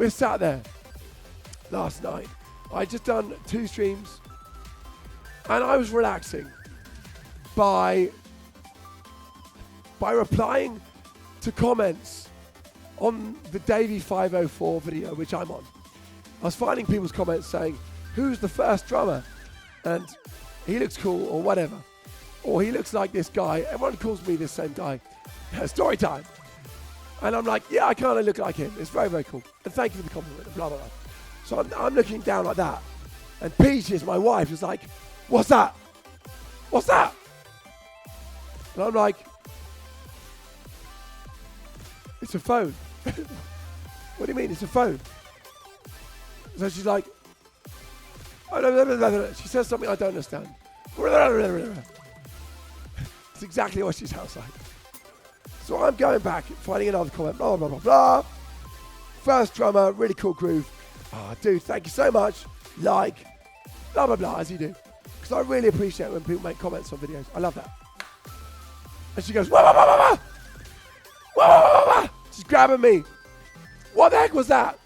we're sat there last night. I just done 2 streams, and I was relaxing by replying to comments on the Davey 504 video, which I'm on. I was finding people's comments saying, who's the first drummer? And he looks cool, or whatever. Or he looks like this guy. Everyone calls me this same guy. Storytime. And I'm like, yeah, I kind of look like him. It's very, very cool. And thank you for the compliment, and blah, blah, blah. So I'm looking down like that. And Peaches, my wife, is like, what's that? What's that? And I'm like, it's a phone. What do you mean, it's a phone? So she's like, she says something I don't understand. It's exactly what she sounds like. So I'm going back, finding another comment, blah, blah, blah, blah. First drummer, really cool groove. Oh, dude, thank you so much. Like, blah, blah, blah, as you do. Because I really appreciate when people make comments on videos. I love that. And she goes, wah, wah, wah, wah, wah. Wah, wah, wah, wah. She's grabbing me. What the heck was that?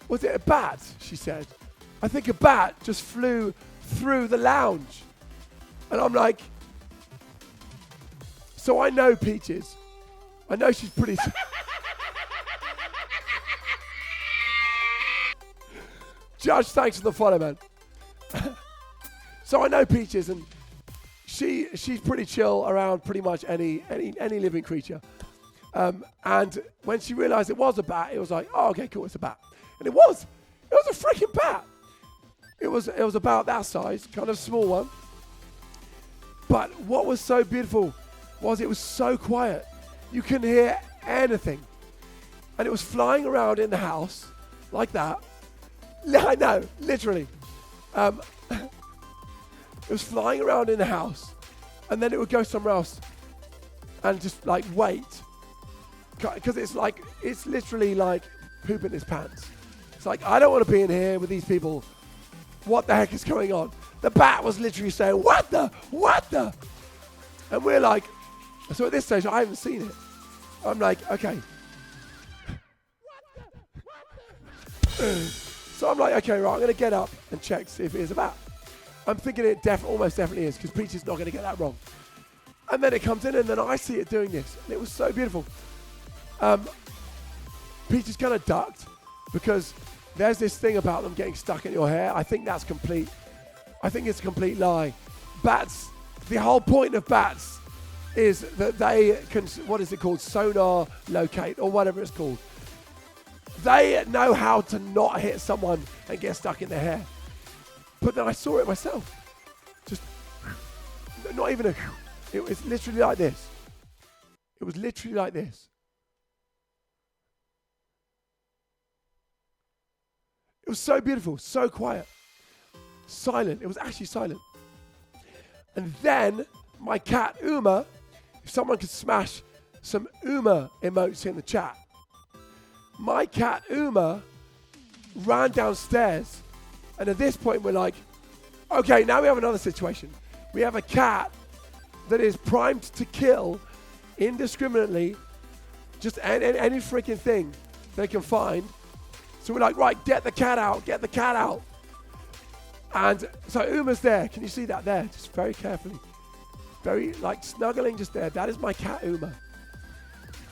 Was it a bat? She said. I think a bat just flew through the lounge. And I'm like, so I know Peaches. I know she's pretty... Judge, thanks for the follow, man. So I know Peaches, and she's pretty chill around pretty much any living creature. And when she realized it was a bat, it was like, oh, okay, cool, it's a bat. And it was a freaking bat. It was about that size, kind of small one. But what was so beautiful was it was so quiet. You couldn't hear anything. And it was flying around in the house like that. I know, literally. It was flying around in the house, and then it would go somewhere else and just like wait. Because it's literally like pooping his pants. It's like, I don't want to be in here with these people. What the heck is going on? The bat was literally saying, what the? And we're like, so at this stage, I haven't seen it. I'm like, okay. So I'm like, okay, right, I'm going to get up and check, see if it is a bat. I'm thinking it almost definitely is, because Peach is not going to get that wrong. And then it comes in, and then I see it doing this. And it was so beautiful. Peach is kind of ducked, because there's this thing about them getting stuck in your hair. I think that's complete. I think it's a complete lie. Bats, the whole point of bats is that they can, what is it called? Sonar locate, or whatever it's called. They know how to not hit someone and get stuck in their hair. But then I saw it myself. Just, not even it was literally like this. It was literally like this. It was so beautiful, so quiet, silent. It was actually silent. And then my cat, Uma, if someone could smash some Uma emotes in the chat. My cat, Uma, ran downstairs. And at this point, we're like, okay, now we have another situation. We have a cat that is primed to kill indiscriminately just any freaking thing they can find. So we're like, right, get the cat out. And so Uma's there. Can you see that there? Just very carefully. Very, like, snuggling just there. That is my cat, Uma.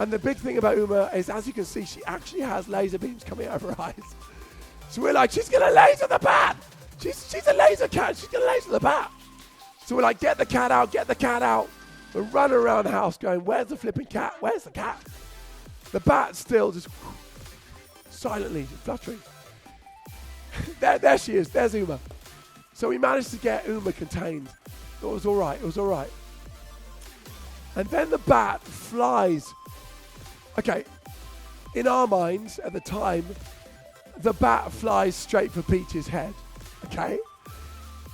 And the big thing about Uma is, as you can see, she actually has laser beams coming out of her eyes. So we're like, she's going to laser the bat. She's a laser cat. She's going to laser the bat. So we're like, get the cat out. We're running around the house going, where's the flipping cat? Where's the cat? The bat's still just silently fluttering. There she is. There's Uma. So we managed to get Uma contained. It was all right. And then the bat flies. Okay, in our minds at the time, the bat flies straight for Peach's head. Okay?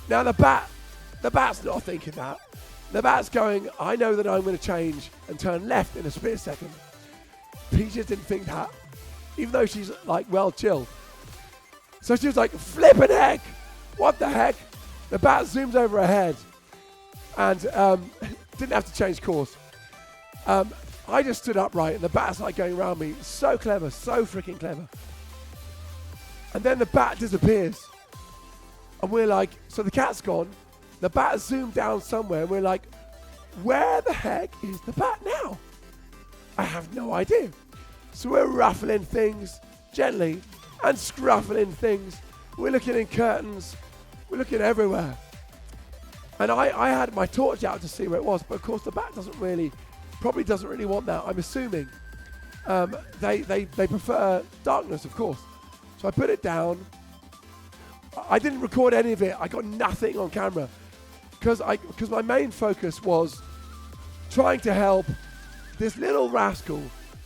Now the bat's not thinking that. The bat's going, I know that I'm going to change and turn left in a split second. Peaches didn't think that, even though she's like well chilled. So she was like, flippin' heck! What the heck? The bat zooms over her head and didn't have to change course. I just stood upright and the bat's like going around me. So clever, so freaking clever. And then the bat disappears. And we're like, so the cat's gone. The bat has zoomed down somewhere. And we're like, where the heck is the bat now? I have no idea. So we're ruffling things gently and scruffling things. We're looking in curtains. We're looking everywhere. And I had my torch out to see where it was. But of course the bat probably doesn't really want that. I'm assuming they prefer darkness, of course. So I put it down. I didn't record any of it. I got nothing on camera because my main focus was trying to help this little rascal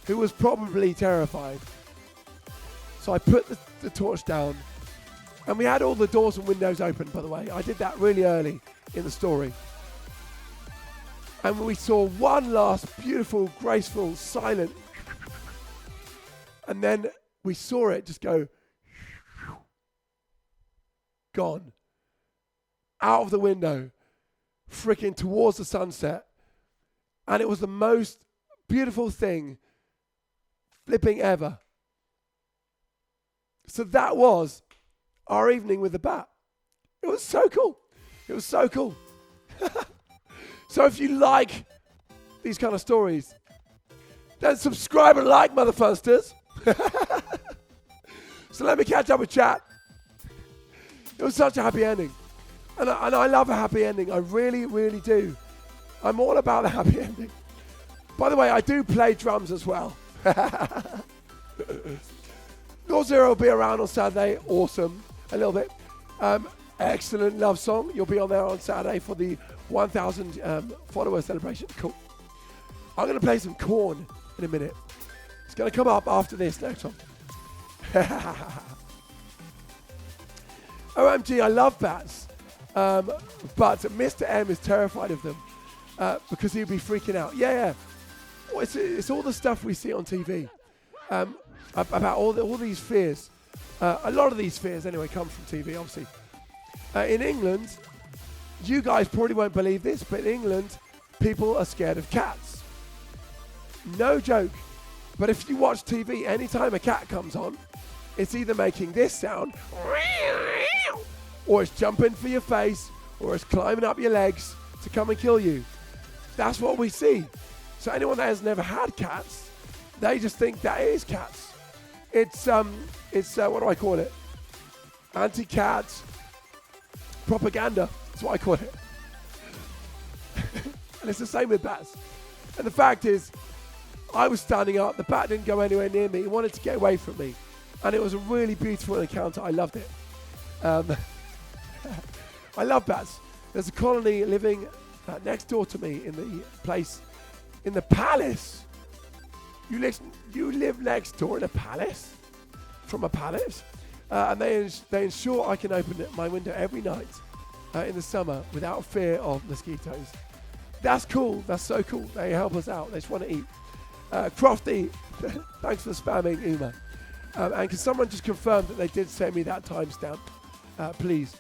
who was probably terrified. So I put the torch down, and we had all the doors and windows open, by the way. I did that really early in the story. And we saw one last beautiful, graceful, silent, and then we saw it just go gone out of the window, freaking towards the sunset. And it was the most beautiful thing flipping ever. So that was our evening with the bat. It was so cool. It was so cool. So if you like these kind of stories, then subscribe and like, motherfunsters. So let me catch up with chat. It was such a happy ending. And I love a happy ending. I really, really do. I'm all about the happy ending. By the way, I do play drums as well. Lord Zero will be around on Saturday. Awesome. A little bit. Excellent love song. You'll be on there on Saturday for the 1,000 follower celebration. Cool. I'm going to play some Corn in a minute. It's going to come up after this next one. OMG, I love bats. But Mr. M is terrified of them because he'd be freaking out. Yeah. Well, it's all the stuff we see on TV about all these fears. A lot of these fears, anyway, come from TV, obviously. In England, you guys probably won't believe this, but in England, people are scared of cats. No joke. But if you watch TV, anytime a cat comes on, it's either making this sound, or it's jumping for your face, or it's climbing up your legs to come and kill you. That's what we see. So anyone that has never had cats, they just think that is cats. It's what do I call it? Anti-cat propaganda. That's what I call it. And it's the same with bats. And the fact is, I was standing up. The bat didn't go anywhere near me. He wanted to get away from me. And it was a really beautiful encounter. I loved it. I love bats. There's a colony living next door to me in the place, in the palace. You live next door in a palace? From a palace? And they ensure I can open my window every night in the summer without fear of mosquitoes. That's cool. That's so cool. They help us out. They just want to eat. Crofty, thanks for spamming Uma. And can someone just confirm that they did send me that timestamp, please?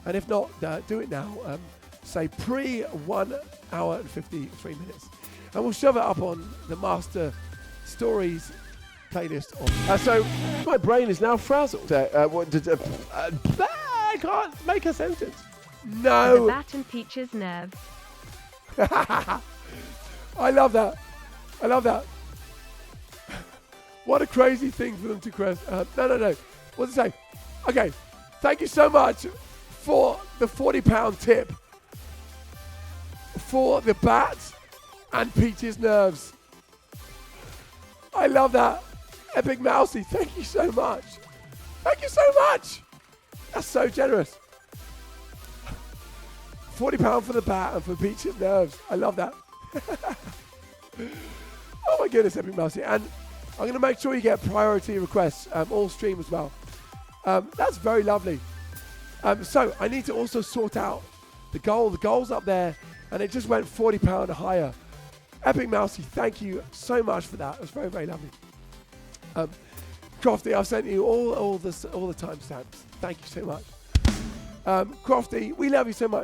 And if not, do it now. Say pre 1 hour and 53 minutes. And we'll shove it up on the Master Stories playlist. So my brain is now frazzled. I can't make a sentence. No. The bat and Peach's nerves. I love that. What a crazy thing for them to cross. No. What's it say? Okay. Thank you so much for the £40 tip for the bat and Peach's nerves. I love that. Epic Mousy, thank you so much. That's so generous. £40 for the bat and for Peach's nerves. I love that. Oh my goodness, Epic Mousy. And I'm going to make sure you get priority requests, all stream as well. That's very lovely. So I need to also sort out the goal. The goal's up there, and it just went £40 higher. Epic Mousy, thank you so much for that. It was very, very lovely. Crofty, I've sent you all the timestamps. Thank you so much. Crofty, we love you so much.